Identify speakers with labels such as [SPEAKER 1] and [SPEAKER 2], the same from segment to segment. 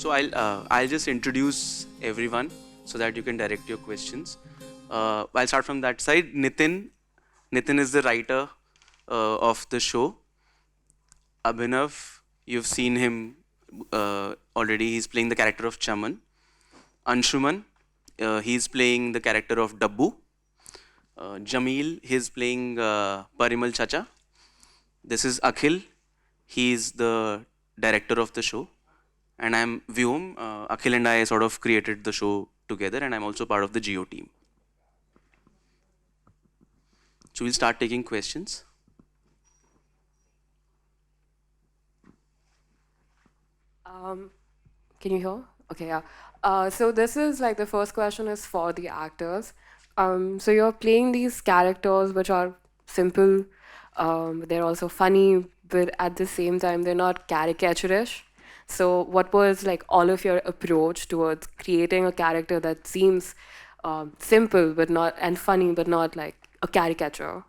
[SPEAKER 1] So I'll just introduce everyone so that you can direct your questions. I'll start from that side. Nitin is the writer of the show. Abhinav, you've seen him already. He's playing the character of Chaman. Anshuman, he's playing the character of Dabbu. Jameel, he's playing Parimal Chacha. This is Akhil. He's the director of the show. And I'm Vyom. Akhil and I sort of created the show together, and I'm also part of the Geo team. So we'll start taking questions.
[SPEAKER 2] Can you hear? Okay, yeah. So this is like the first question is for the actors. So you're playing these characters which are simple, they're also funny, but at the same time they're not caricaturish. So what was like all of your approach towards creating a character that seems simple but not and funny but not like a caricature?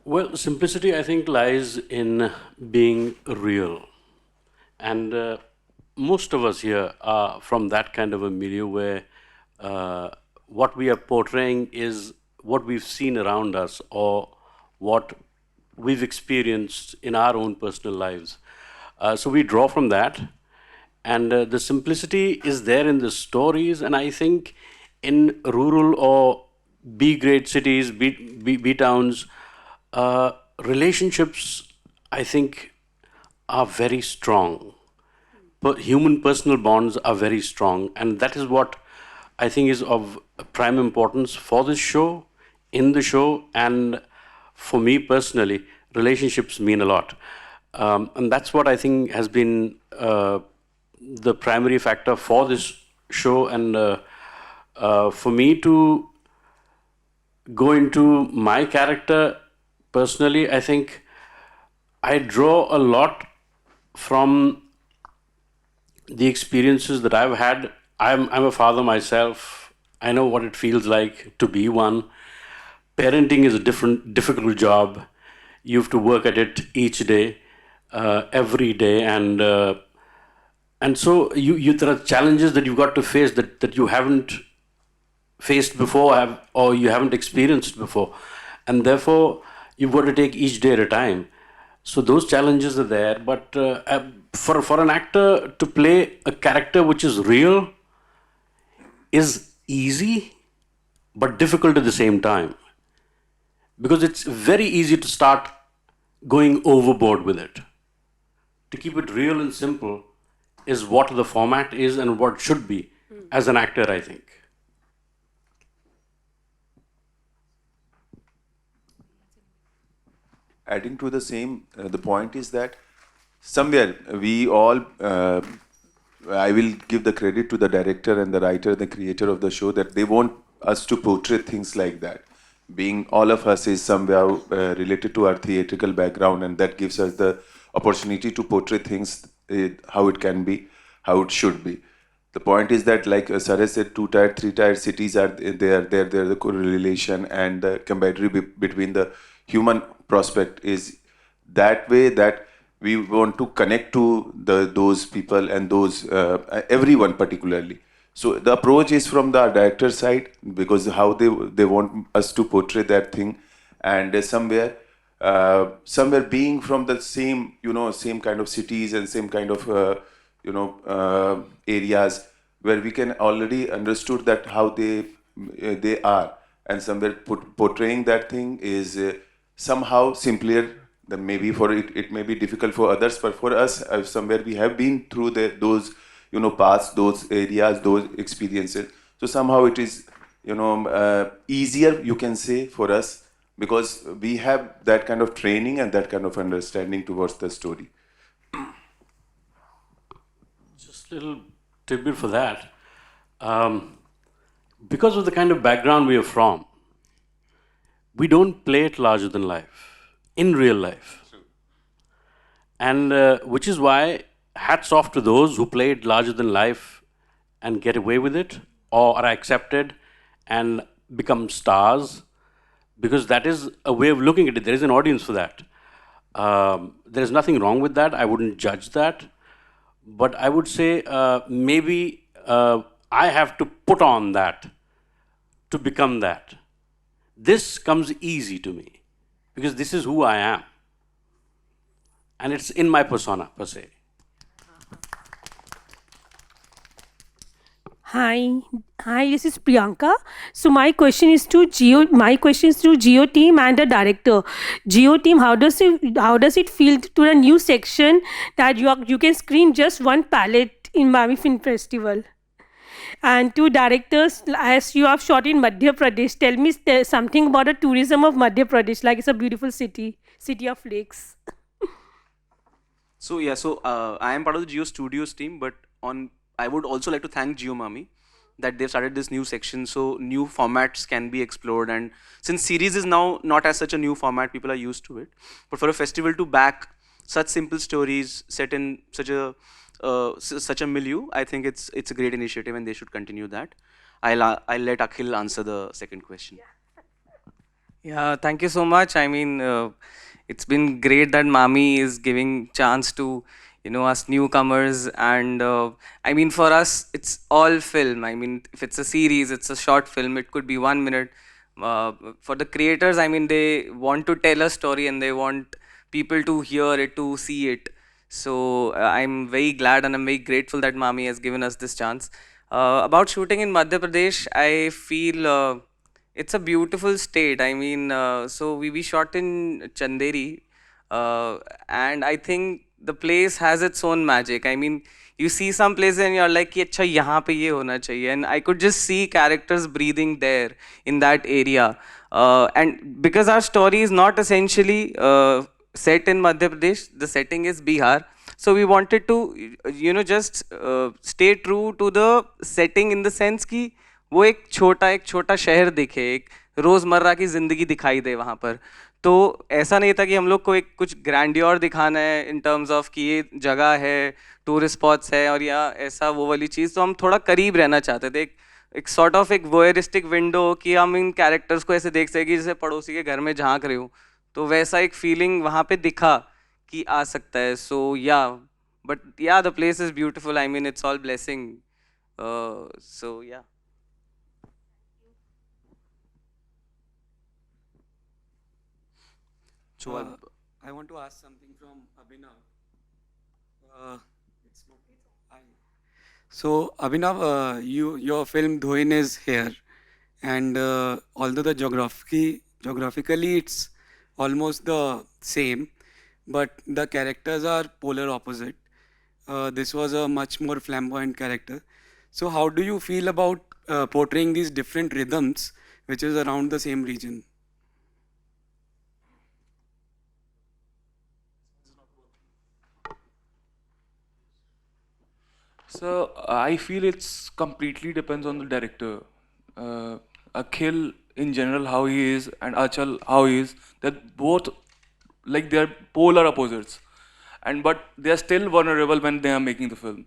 [SPEAKER 3] Well, simplicity, I think, lies in being real. And most of us here are from that kind of a milieu where what we are portraying is what we've seen around us or what we've experienced in our own personal lives. So we draw from that. And the simplicity is there in the stories. And I think in rural or B grade cities, B towns, relationships, I think, are very strong. Human personal bonds are very strong, and that is what I think is of prime importance for this show, in the show, and for me personally, relationships mean a lot. And that's what I think has been the primary factor for this show, and for me to go into my character personally, I think I draw a lot from the experiences that I've had. I'm a father myself. I know what it feels like to be one. Parenting is a difficult job. You have to work at it each day, every day, and so there are challenges that you've got to face that you haven't faced before or you haven't experienced before, and therefore you've got to take each day at a time. So those challenges are there, but for an actor to play a character which is real is easy but difficult at the same time, because it's very easy to start going overboard with it. To keep it real and simple is what the format is and what should be as an actor, I think.
[SPEAKER 4] Adding to the same, the point is that somewhere we all, I will give the credit to the director and the writer, the creator of the show, that they want us to portray things like that. Being all of us is somehow related to our theatrical background, and that gives us the opportunity to portray things how it can be, how it should be. The point is that, like Saresh said, 2-tier, 3-tier cities are there. There the correlation and the camaraderie between the human prospect is that way, that we want to connect to those people and those everyone particularly. So the approach is from the director side, because how they want us to portray that thing, and somewhere being from the same, same kind of cities and same kind of areas, where we can already understood that how they are, and somewhere portraying that thing is somehow simpler than maybe for it may be difficult for others, but for us, somewhere we have been through those past those areas, those experiences. So somehow it is easier, you can say, for us, because we have that kind of training and that kind of understanding towards the story.
[SPEAKER 3] Just a little tidbit for that. Because of the kind of background we are from, we don't play it larger than life in real life. And which is why hats off to those who play it larger than life and get away with it, or are accepted and become stars, because that is a way of looking at it. There is an audience for that. There is nothing wrong with that. I wouldn't judge that. But I would say maybe I have to put on that to become that. This comes easy to me because this is who I am. And it's in my persona, per se.
[SPEAKER 5] Hi, this is Priyanka. So my question is to Geo team and the director. Geo team, how does it feel to the new section that you can screen just one palette in Miami Film Festival? And to directors, as you have shot in Madhya Pradesh, tell me something about the tourism of Madhya Pradesh. Like it's a beautiful city of lakes.
[SPEAKER 1] So yeah, I am part of the Geo Studios team, but I would also like to thank Geo Mami that they've started this new section, so new formats can be explored. And since series is now not as such a new format, people are used to it. But for a festival to back such simple stories set in such a milieu, I think it's a great initiative, and they should continue that. I'll let Akhil answer the second question.
[SPEAKER 6] Yeah, thank you so much. I mean, it's been great that Mami is giving chance to us newcomers, and I mean, for us it's all film. I mean, if it's a series, it's a short film, it could be 1 minute. For the creators, I mean, they want to tell a story and they want people to hear it, to see it. So I'm very glad and I'm very grateful that Mami has given us this chance. About shooting in Madhya Pradesh, I feel it's a beautiful state. I mean, so we shot in Chanderi, and I think the place has its own magic. I mean, you see some places and you're like, "Acha, yahan pe ye hona chahiye," and I could just see characters breathing there in that area. And because our story is not essentially set in Madhya Pradesh, the setting is Bihar. So we wanted to, just stay true to the setting in the sense कि वो एक छोटा शहर दिखे, एक रोज़मर्रा की ज़िंदगी दिखाई दे वहाँ पर. तो ऐसा नहीं था कि हम लोग को एक कुछ ग्रैंडियोर दिखाना है इन टर्म्स ऑफ कि ये जगह है, टूरिस्ट स्पॉट्स है और या ऐसा वो वाली चीज़. तो हम थोड़ा करीब रहना चाहते थे, एक सॉर्ट ऑफ एक वोयरिस्टिक विंडो कि हम इन कैरेक्टर्स को ऐसे देख सकें जैसे पड़ोसी के घर में झांक रहे हूँ. तो वैसा एक फीलिंग वहाँ पे दिखा कि आ सकता है. सो yeah, but yeah, the place is beautiful. I mean, it's all blessing. So yeah.
[SPEAKER 1] So
[SPEAKER 7] I want to ask something from Abhinav. So Abhinav, your film Dhoin is here, and although the geographically it's almost the same, but the characters are polar opposite. This was a much more flamboyant character. So how do you feel about portraying these different rhythms, which is around the same region?
[SPEAKER 8] So I feel it's completely depends on the director. Akhil in general how he is and Achal how he is. They're both like they're polar opposites, and but they're still vulnerable when they are making the film,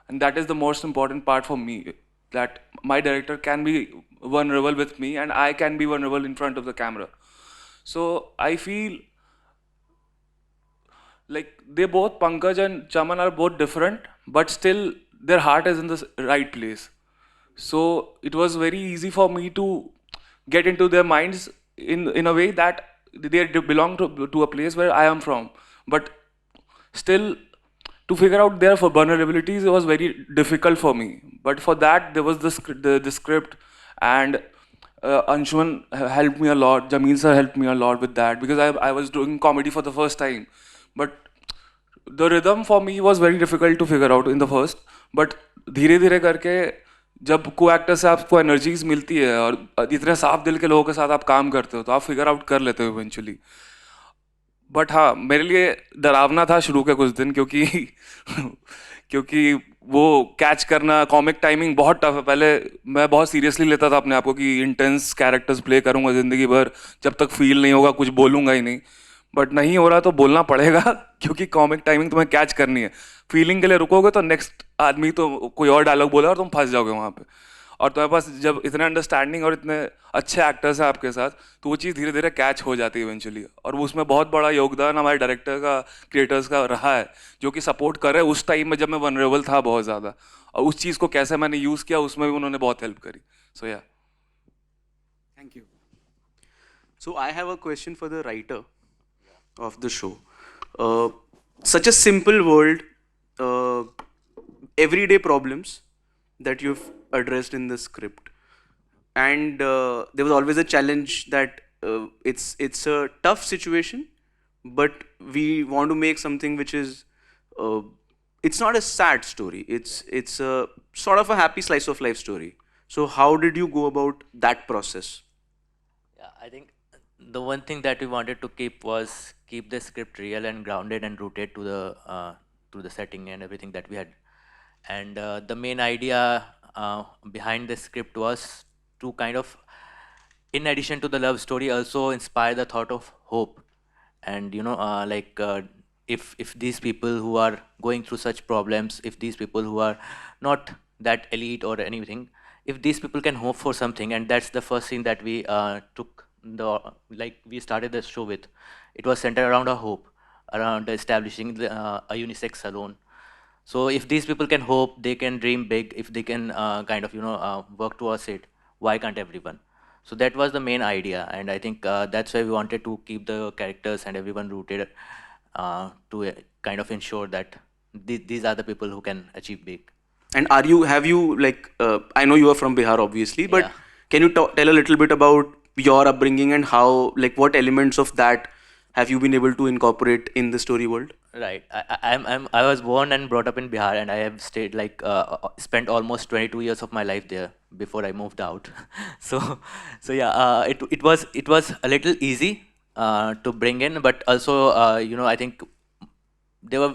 [SPEAKER 8] and that is the most important part for me. That my director can be vulnerable with me, and I can be vulnerable in front of the camera. So I feel like they both Pankaj and Chaman are both different, but still their heart is in the right place. So it was very easy for me to get into their minds in a way that they belong to a place where I am from. But still, to figure out their vulnerabilities, it was very difficult for me. But for that, there was the script, and Anshuman helped me a lot. Jameel sir helped me a lot with that because I was doing comedy for the first time. But the rhythm for me was very difficult to figure out in the first. But धीरे धीरे करके जब को actor से आपको energies मिलती है और इतने साफ दिल के लोगों के साथ आप काम करते हो तो आप फिगर आउट कर लेते हो इवेंचुअली. बट हाँ, मेरे लिए डरावना था शुरू के कुछ दिन क्योंकि वो कैच करना कॉमिक टाइमिंग बहुत टफ है. पहले मैं बहुत सीरियसली लेता था अपने आप को कि इंटेंस कैरेक्टर्स प्ले करूँगा ज़िंदगी भर, जब तक फील नहीं होगा कुछ बोलूँगा ही नहीं. बट नहीं हो रहा तो बोलना पड़ेगा क्योंकि कॉमिक टाइमिंग तुम्हें कैच करनी है. फीलिंग के लिए रुकोगे तो नेक्स्ट आदमी तो कोई और डायलॉग बोला और तुम फंस जाओगे वहाँ पे. और तुम्हारे पास जब इतने अंडरस्टैंडिंग और इतने अच्छे एक्टर्स हैं आपके साथ, तो वो चीज़ धीरे धीरे कैच हो जाती है इवेंचुअली। और वो उसमें बहुत बड़ा योगदान हमारे डायरेक्टर का, क्रिएटर्स का रहा है, जो कि सपोर्ट कर रहे हैं उस टाइम में जब मैं वनरेबल था बहुत ज़्यादा, और उस चीज़ को कैसे मैंने यूज़ किया उसमें भी उन्होंने बहुत हेल्प करी। सो या
[SPEAKER 7] Thank you.
[SPEAKER 1] So I have a question for the writer of the show. Such a simple world, everyday problems that you've addressed in the script, and there was always a challenge that it's a tough situation, but we want to make something which is it's not a sad story. It's a sort of a happy slice of life story. So how did you go about that process?
[SPEAKER 9] Yeah, I think the one thing that we wanted to keep was keep the script real and grounded and rooted to the setting and everything that we had. And the main idea behind the script was to kind of, in addition to the love story, also inspire the thought of hope. And if these people who are going through such problems, if these people who are not that elite or anything, if these people can hope for something, and that's the first scene that we we started the show with. It was centered around a hope, around establishing a unisex salon. So if these people can hope, they can dream big. If they can work towards it, why can't everyone? So that was the main idea, and I think that's why we wanted to keep the characters and everyone rooted to kind of ensure that these are the people who can achieve big.
[SPEAKER 1] And have you I know you are from Bihar obviously, but
[SPEAKER 9] Yeah.
[SPEAKER 1] can you tell a little bit about your upbringing and how, what elements of that have you been able to incorporate in the story world?
[SPEAKER 9] Right. I was born and brought up in Bihar, and I have stayed spent almost 22 years of my life there before I moved out. So yeah, it was a little easy to bring in, but also I think there were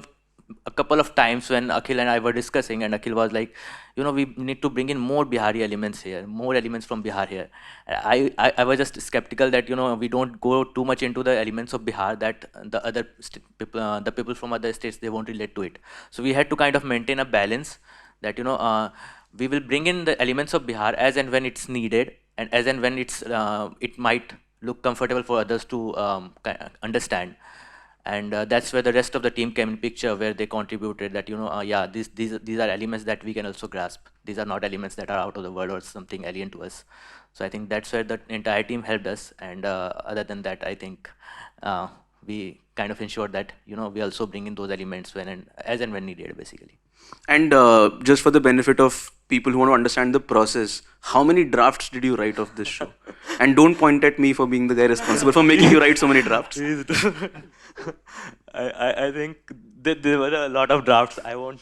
[SPEAKER 9] a couple of times when Akhil and I were discussing, and Akhil was like, we need to bring in more Bihari elements here, more elements from Bihar here. I was just skeptical that we don't go too much into the elements of Bihar, that the other people, the people from other states, they won't relate to it. So we had to kind of maintain a balance that we will bring in the elements of Bihar as and when it's needed, and as and when it might look comfortable for others to understand. And that's where the rest of the team came in picture, where they contributed that these are elements that we can also grasp. These are not elements that are out of the world or something alien to us. So I think that's where the entire team helped us. And other than that, I think we kind of ensured that we also bring in those elements as and when needed, basically.
[SPEAKER 1] And just for the benefit of people who want to understand the process, how many drafts did you write of this show? And don't point at me for being the guy responsible for making you write so many drafts.
[SPEAKER 9] I think there were a lot of drafts. I won't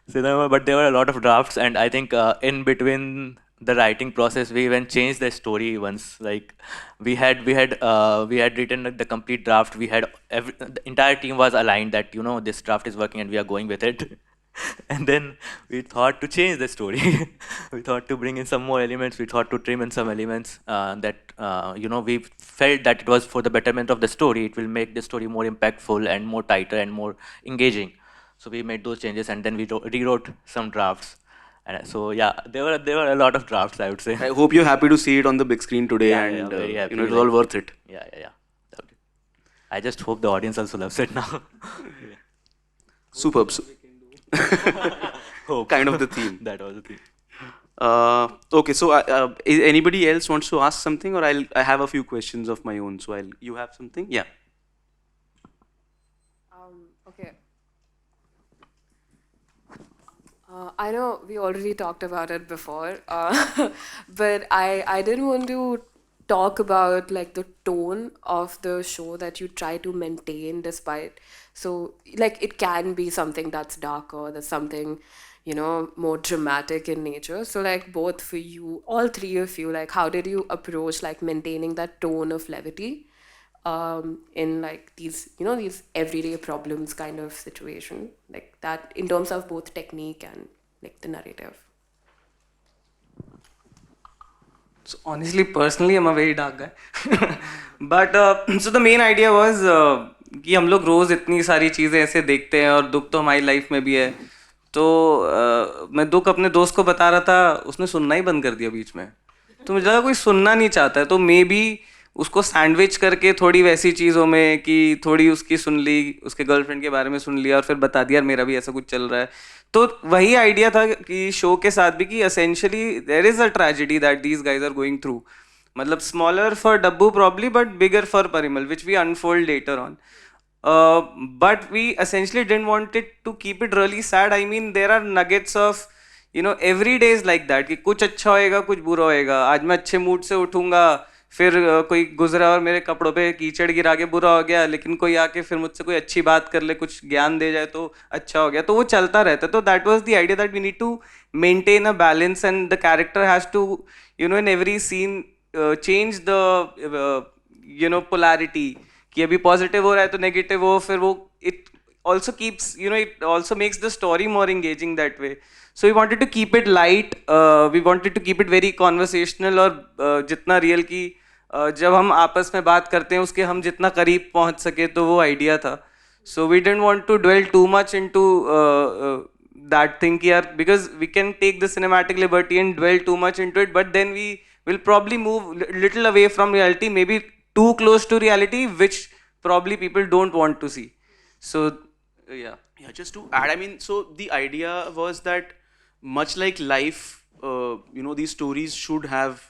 [SPEAKER 9] say them, but there were a lot of drafts, and I think in between the writing process, we even changed the story once. Like we had written the complete draft. The entire team was aligned that this draft is working and we are going with it. And then we thought to change the story. We thought to bring in some more elements. We thought to trim in some elements that we felt that it was for the betterment of the story. It will make the story more impactful and more tighter and more engaging. So we made those changes, and then we rewrote some drafts. And so yeah, there were a lot of drafts, I would say.
[SPEAKER 1] I hope you're happy to see it on the big screen today,
[SPEAKER 9] Yeah,
[SPEAKER 1] and
[SPEAKER 9] very happy,
[SPEAKER 1] it was all worth it.
[SPEAKER 9] Yeah. Loved it. I just hope the audience also loves it now.
[SPEAKER 1] Superb.
[SPEAKER 9] Hope.
[SPEAKER 1] Kind of the theme.
[SPEAKER 9] That was the theme.
[SPEAKER 1] Okay, so anybody else wants to ask something, or I have a few questions of my own. So you have something? Yeah.
[SPEAKER 2] Okay. I know we already talked about it before, but I didn't want to talk about the tone of the show that you try to maintain despite, so it can be something that's darker, that's something more dramatic in nature. So both for you, all three of you, how did you approach maintaining that tone of levity in these these everyday problems kind of situation, that in terms of both technique and the narrative?
[SPEAKER 6] So honestly, personally, I'm a very dark guy. But so the main idea was कि हम लोग रोज इतनी सारी चीज़ें ऐसे देखते हैं और दुख तो हमारी लाइफ में भी है, तो मैं दुख अपने दोस्त को बता रहा था, उसने सुनना ही बंद कर दिया बीच में। तो मुझे लगा कोई सुनना नहीं चाहता है, तो मे बी उसको सैंडविच करके थोड़ी वैसी चीज़ों में कि थोड़ी उसकी सुन ली, उसके गर्लफ्रेंड के बारे में सुन लिया और फिर बता दिया यार मेरा भी ऐसा कुछ चल रहा है। तो वही आइडिया था कि शो के साथ भी कि essentially there is a tragedy that these guys are going through, मतलब smaller for Dabbu probably but bigger for Parimal, which we unfold later on. But we essentially didn't want it to keep it really sad. I mean, there are nuggets of, you know, every day is like that कि कुछ अच्छा होएगा कुछ बुरा होएगा. आज मैं अच्छे मूड से उठूंगा, फिर कोई गुजरा और मेरे कपड़ों पे कीचड़ गिरा के बुरा हो गया, लेकिन कोई आके फिर मुझसे कोई अच्छी बात कर ले, कुछ ज्ञान दे जाए तो अच्छा हो गया. तो वो चलता रहता है. तो that was the idea that we need to maintain a balance and the character has to, you know, in every scene change the, you know, polarity कि अभी पॉजिटिव हो रहा है तो नेगेटिव हो, फिर वो it also keeps, you know, it also makes the story more engaging that way. So we wanted to keep it light, we wanted to keep it very conversational और जितना रियल की जब हम आपस में बात करते हैं उसके हम जितना करीब पहुंच सके, तो वो आइडिया था. So we didn't want to dwell too much into that thing कि यार, because we can take the cinematic liberty and dwell too much into it, but then we will probably move little away from reality, maybe too close to reality, which probably people don't want to see. So yeah.
[SPEAKER 1] Yeah, just to add, I mean, so the idea was that much like life, you know, these stories should have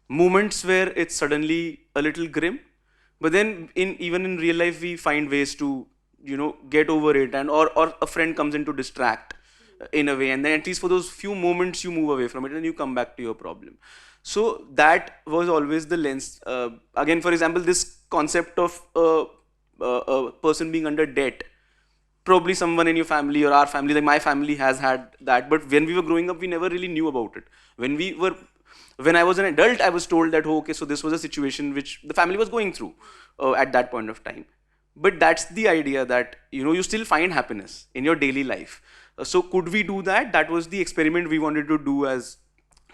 [SPEAKER 1] moments where it's suddenly a little grim, but then even in real life we find ways to, you know, get over it, and or a friend comes in to distract in a way, and then at least for those few moments you move away from it and you come back to your problem. So that was always the lens. Again, for example, this concept of a person being under debt, probably someone in your family or our family, like my family has had that, but when we were growing up we never really knew about it. When I was an adult, I was told that, oh, okay, so this was a situation which the family was going through at that point of time. But that's the idea, that, you know, you still find happiness in your daily life. So could we do that? That was the experiment we wanted to do as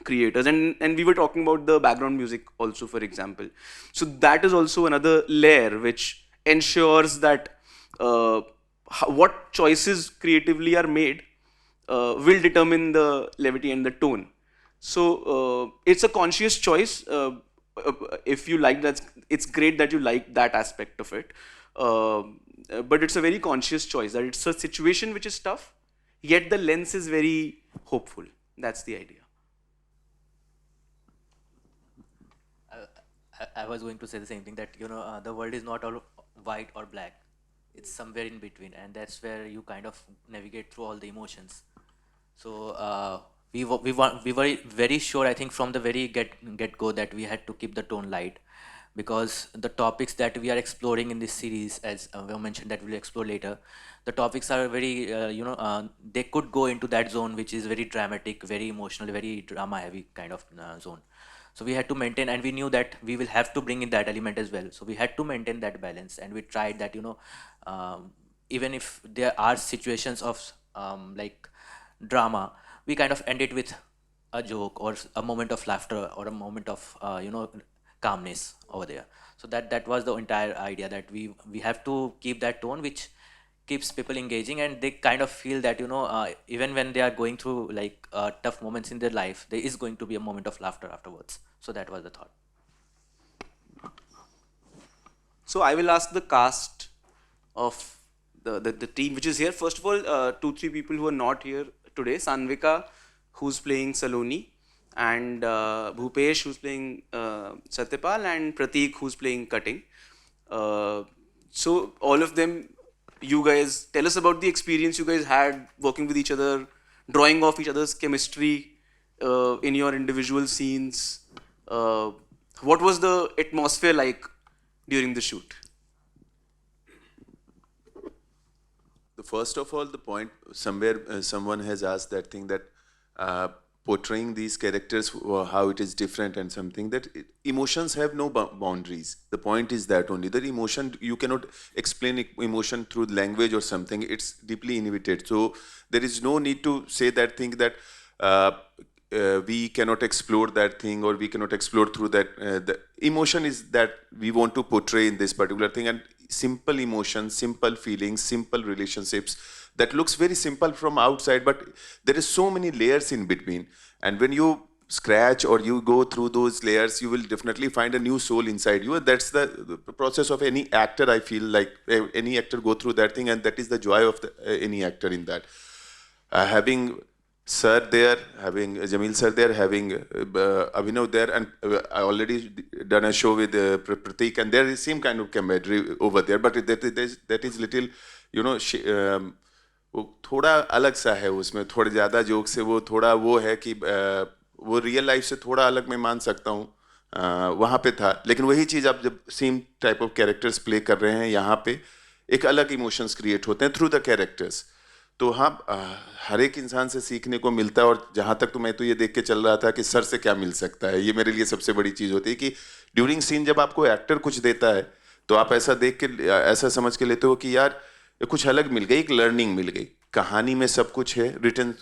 [SPEAKER 1] creators, and we were talking about the background music also, for example. So that is also another layer which ensures that what choices creatively are made will determine the levity and the tone. So it's a conscious choice. If you like that, it's great that you like that aspect of it, but it's a very conscious choice that it's a situation which is tough, yet the lens is very hopeful. That's the idea.
[SPEAKER 9] I was going to say the same thing, that, you know, the world is not all white or black. It's somewhere in between, and that's where you kind of navigate through all the emotions. So we were very sure, I think, from the very get go, that we had to keep the tone light, because the topics that we are exploring in this series, as we mentioned that we'll explore later, the topics are very you know, they could go into that zone which is very dramatic, very emotional, very drama heavy kind of zone. So we had to maintain, and we knew that we will have to bring in that element as well. So we had to maintain that balance, and we tried that, you know, even if there are situations of like drama, we kind of end it with a joke or a moment of laughter or a moment of you know, calmness over there. So that was the entire idea, that we have to keep that tone which keeps people engaging, and they kind of feel that, you know, even when they are going through like tough moments in their life, there is going to be a moment of laughter afterwards. So that was the thought.
[SPEAKER 1] So I will ask the cast of the team which is here. First of all, 2-3 people who are not here today: Sanvika, who's playing Saloni, and Bhupesh, who's playing Satyapal, and Prateek, who's playing Cutting. So all of them, you guys tell us about the experience you guys had working with each other, drawing off each other's chemistry in your individual scenes. What was the atmosphere like during the shoot?
[SPEAKER 4] First of all, the point, somewhere someone has asked that thing, that portraying these characters, how it is different, and something that emotions have no boundaries. The point is that only, that emotion, you cannot explain emotion through language or something. It's deeply inhibited. So there is no need to say that thing, that we cannot explore that thing, or we cannot explore through that. The emotion is that we want to portray in this particular thing, and simple emotions, simple feelings, simple relationships, that looks very simple from outside, but there is so many layers in between. And when you scratch or you go through those layers, you will definitely find a new soul inside you. And that's the process of any actor. I feel like any actor go through that thing, and that is the joy of any actor in that. Having sir there, having Jamil sir there, having Abhinav there, and I already done a show with Prateek, and there is same kind of camaraderie over there, but that is little, you know, वो थोड़ा अलग सा है उसमें, थोड़े ज़्यादा joke से वो थोड़ा वो है कि वो रियल लाइफ से थोड़ा अलग मैं मान सकता हूँ, वहाँ पे था. लेकिन वही चीज़ आप जब same type of characters play कर रहे हैं यहाँ पे, एक अलग इमोशंस क्रिएट होते हैं थ्रू द कैरेक्टर्स. तो हाँ, हर एक इंसान से सीखने को मिलता है. और जहाँ तक तो मैं तो ये देख के चल रहा था कि सर से क्या मिल सकता है, ये मेरे लिए सबसे बड़ी चीज़ होती है कि ड्यूरिंग सीन जब आपको एक्टर कुछ देता है तो आप ऐसा देख के ऐसा समझ के लेते हो कि यार कुछ अलग मिल गई, एक लर्निंग मिल गई. कहानी में सब कुछ है रिटर्न.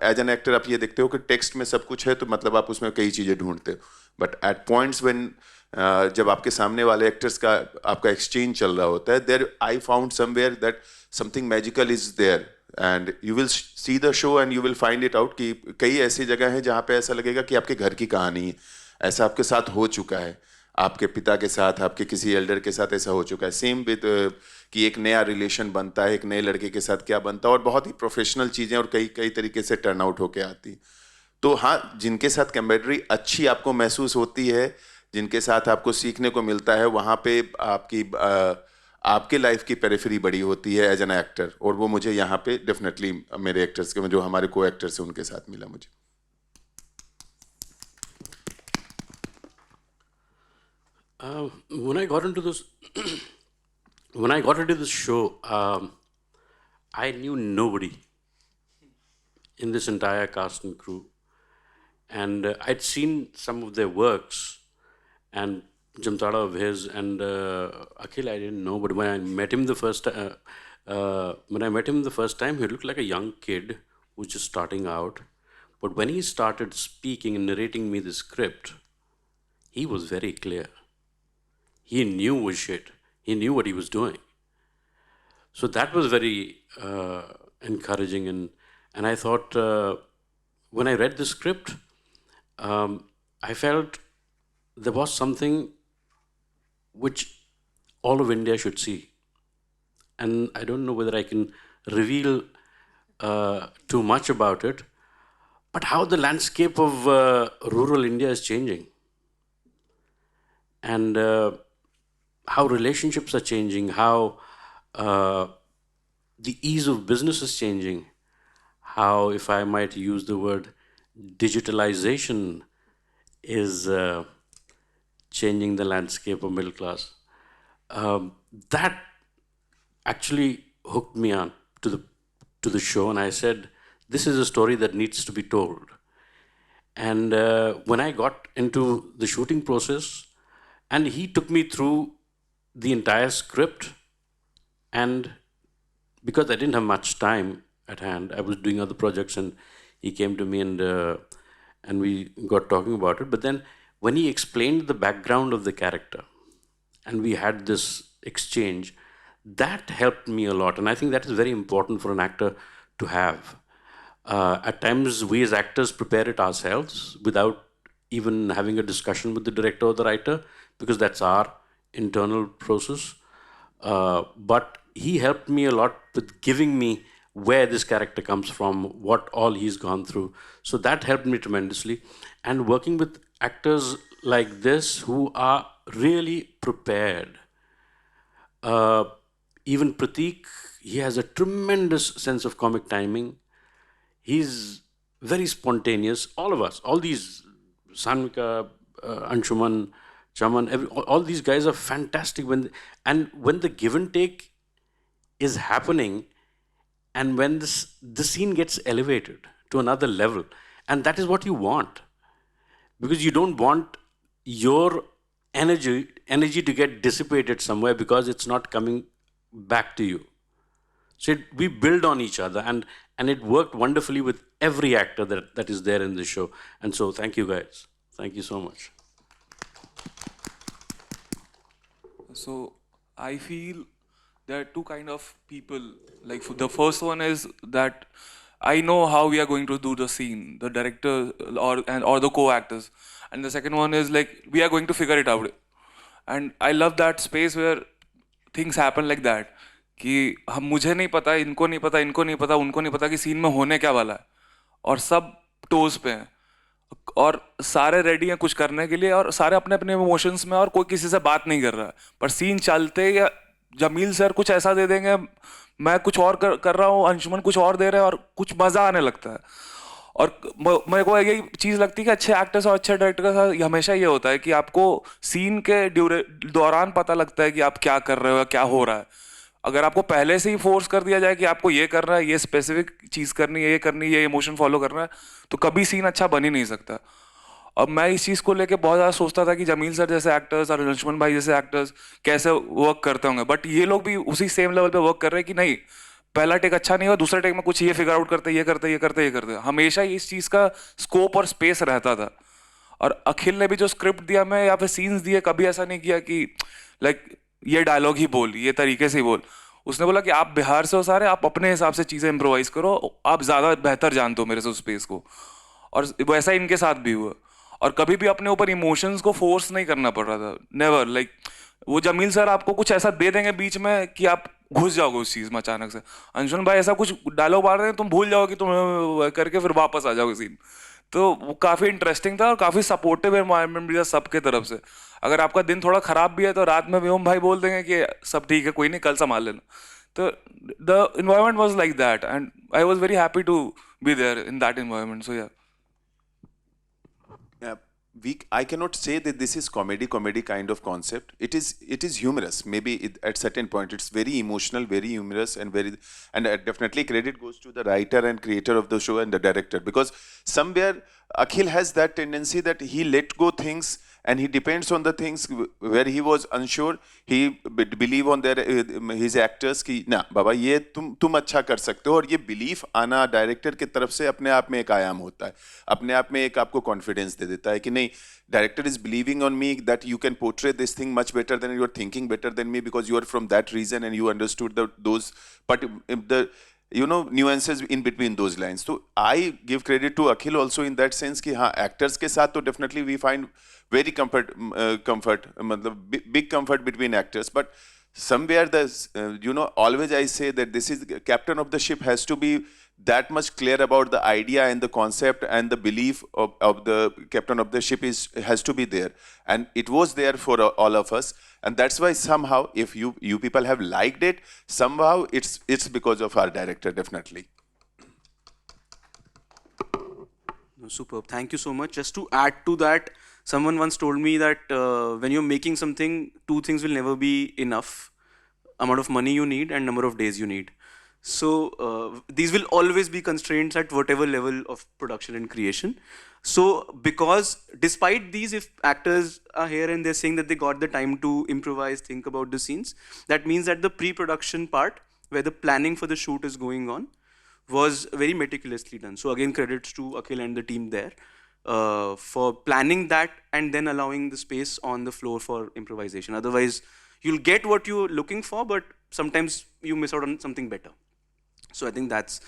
[SPEAKER 4] एज एन एक्टर आप ये देखते हो कि टेक्स्ट में सब कुछ है, तो मतलब आप उसमें कई चीज़ें ढूंढते हो. बट एट पॉइंट्स व्हेन जब आपके सामने वाले एक्टर्स का आपका एक्सचेंज चल रहा होता है, there I found somewhere that something magical is there. And you will see the show and you will find it out कि कई ऐसी जगह हैं जहाँ पे ऐसा लगेगा कि आपके घर की कहानी है. ऐसा आपके साथ हो चुका है, आपके पिता के साथ, आपके किसी एल्डर के साथ ऐसा हो चुका है. सेम विद कि एक नया रिलेशन बनता है, एक नए लड़के के साथ क्या बनता है, और बहुत ही प्रोफेशनल चीज़ें और कई कई तरीके से टर्न आउट होके आती. तो हाँ, जिनके साथ कैम्बेड्री अच्छी आपको महसूस होती है, जिनके साथ आपको सीखने को मिलता है, वहाँ पे आपके लाइफ की पेरिफेरी बड़ी होती है एज एन एक्टर. और वो मुझे यहाँ पे डेफिनेटली मेरे एक्टर्स के जो हमारे को एक्टर्स हैं उनके साथ मिला मुझे.
[SPEAKER 3] When I got into this, when I got into this show, I knew nobody in this entire cast and crew, and I'd seen some of their works, and Jamtada of his, and Akhil I didn't know, but when I met him the first time, he looked like a young kid who was just starting out. But when he started speaking and narrating me the script, he was very clear. He knew his shit. He knew what he was doing. So that was very encouraging. And I thought, when I read the script, I felt there was something which all of India should see. And I don't know whether I can reveal too much about it, but how the landscape of rural India is changing. And how relationships are changing, how the ease of business is changing, how, if I might use the word, digitalization is changing the landscape of middle class. That actually hooked me on to the show, and I said, this is a story that needs to be told. And when I got into the shooting process, and he took me through the entire script, and because I didn't have much time at hand, I was doing other projects, and he came to me and we got talking about it. But then when he explained the background of the character, and we had this exchange, that helped me a lot. And I think that is very important for an actor to have. At times, we as actors prepare it ourselves without even having a discussion with the director or the writer, because that's our internal process. But he helped me a lot with giving me where this character comes from, what all he's gone through. So that helped me tremendously. And working with actors like this who are really prepared. Even Prateek, he has a tremendous sense of comic timing. He's very spontaneous. All of us, all these, Sanvika, Anshuman, Chaman, all these guys are fantastic. When the give and take is happening, and when the scene gets elevated to another level, and that is what you want, because you don't want your energy to get dissipated somewhere because it's not coming back to you. So we build on each other, and it worked wonderfully with every actor that is there in this show. And so thank you guys. Thank you so much.
[SPEAKER 8] So I feel there are two kind of people. Like the first one is that I know how we are going to do the scene, the director or the co-actors, and the second one is like we are going to figure it out. And I love that space where things happen like that. कि हम मुझे नहीं पता, इनको नहीं पता, इनको नहीं पता, उनको नहीं पता कि सीन में होने क्या वाला है, और सब टोज पे हैं और सारे रेडी हैं कुछ करने के लिए और सारे अपने अपने इमोशंस में और कोई किसी से बात नहीं कर रहा है, पर सीन चलते या जमील सर कुछ ऐसा दे देंगे, मैं कुछ और कर रहा हूँ, अंशुमन कुछ और दे रहे हैं और कुछ मजा आने लगता है। और मेरे को यही चीज़ लगती है कि अच्छे एक्टर्स और अच्छे डायरेक्टर का साथ हमेशा ये होता है कि आपको सीन के दौरान पता लगता है कि आप क्या कर रहे हो, क्या हो रहा है। अगर आपको पहले से ही फोर्स कर दिया जाए कि आपको ये करना है, ये स्पेसिफिक चीज़ करनी है, ये करनी है, ये इमोशन फॉलो करना है, तो कभी सीन अच्छा बन ही नहीं सकता। अब मैं इस चीज़ को लेके बहुत ज़्यादा सोचता था कि जमील सर जैसे एक्टर्स और अंशुमन भाई जैसे एक्टर्स कैसे वर्क करते होंगे, बट ये लोग भी उसी सेम लेवल पे वर्क कर रहे हैं कि नहीं, पहला टेक अच्छा नहीं हुआ, दूसरा टेक में कुछ ये फिगर आउट करते, ये करते, ये करते, ये करते, हमेशा इस चीज़ का स्कोप और स्पेस रहता था। और अखिल ने भी जो स्क्रिप्ट दिया मैं या फिर सीन्स दिए, कभी ऐसा नहीं किया कि लाइक ये डायलॉग ही बोल, ये तरीके से ही बोल। उसने बोला कि आप बिहार से हो सारे, आप अपने हिसाब से चीज़ें इम्प्रोवाइज करो, आप ज़्यादा बेहतर जानते हो मेरे से उस स्पेस को। और वैसा इनके साथ भी हुआ। और कभी भी अपने ऊपर इमोशंस को फोर्स नहीं करना पड़ रहा था, नेवर। लाइक वो जमील सर आपको कुछ ऐसा दे देंगे बीच में कि आप घुस जाओगे उस चीज़ में अचानक से। अंशुमन भाई ऐसा कुछ डायलॉग मार रहे हैं, तुम भूल जाओगे, तुम करके फिर वापस आ जाओगे सीन। तो वो काफ़ी इंटरेस्टिंग था और काफ़ी सपोर्टिव एनवायरनमेंट भी था सबके तरफ से। अगर आपका दिन थोड़ा ख़राब भी है तो रात में व्योम भाई बोल देंगे कि सब ठीक है, कोई नहीं, कल संभाल लेना। तो the environment was like that and I was very happy to be there in that environment. So yeah
[SPEAKER 4] I cannot say that this is comedy kind of concept. It is humorous. Maybe at certain point it's very emotional, very humorous, and definitely credit goes to the writer and creator of the show and the director, because somewhere Akhil has that tendency that he let go things and he depends on the things where he was unsure. He believe on his actors कि ना बाबा ये तुम अच्छा कर सकते हो, और ये बिलीफ आना डायरेक्टर की तरफ से अपने आप में एक आयाम होता है, अपने आप में एक आपको कॉन्फिडेंस दे देता है कि नहीं, director is believing on me that you can portray this thing much better than you are thinking better than me, because you are from that region and you understood those nuances in between those lines. So I give credit to Akhil also in that sense कि हाँ, actors के साथ तो definitely we find very comfort मतलब big comfort between actors, but somewhere always I say that this is captain of the ship has to be that much clear about the idea and the concept, and the belief of the captain of the ship has to be there, and it was there for all of us. And that's why somehow if you people have liked it, somehow it's because of our director, definitely.
[SPEAKER 1] Superb. Thank you so much. Just to add to that, someone once told me that when you're making something, two things will never be enough: amount of money you need and number of days you need. So these will always be constraints at whatever level of production and creation. So because despite these, if actors are here and they're saying that they got the time to improvise, think about the scenes, that means that the pre-production part, where the planning for the shoot is going on, was very meticulously done. So again, credits to Akhil and the team there for planning that and then allowing the space on the floor for improvisation. Otherwise, you'll get what you're looking for, but sometimes you miss out on something better. So I think that's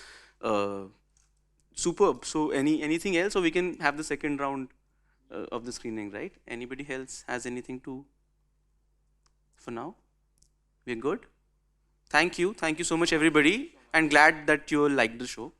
[SPEAKER 1] superb. So anything else, or we can have the second round of the screening, right? Anybody else has anything to? For now, we're good. Thank you so much, everybody, and glad that you liked the show.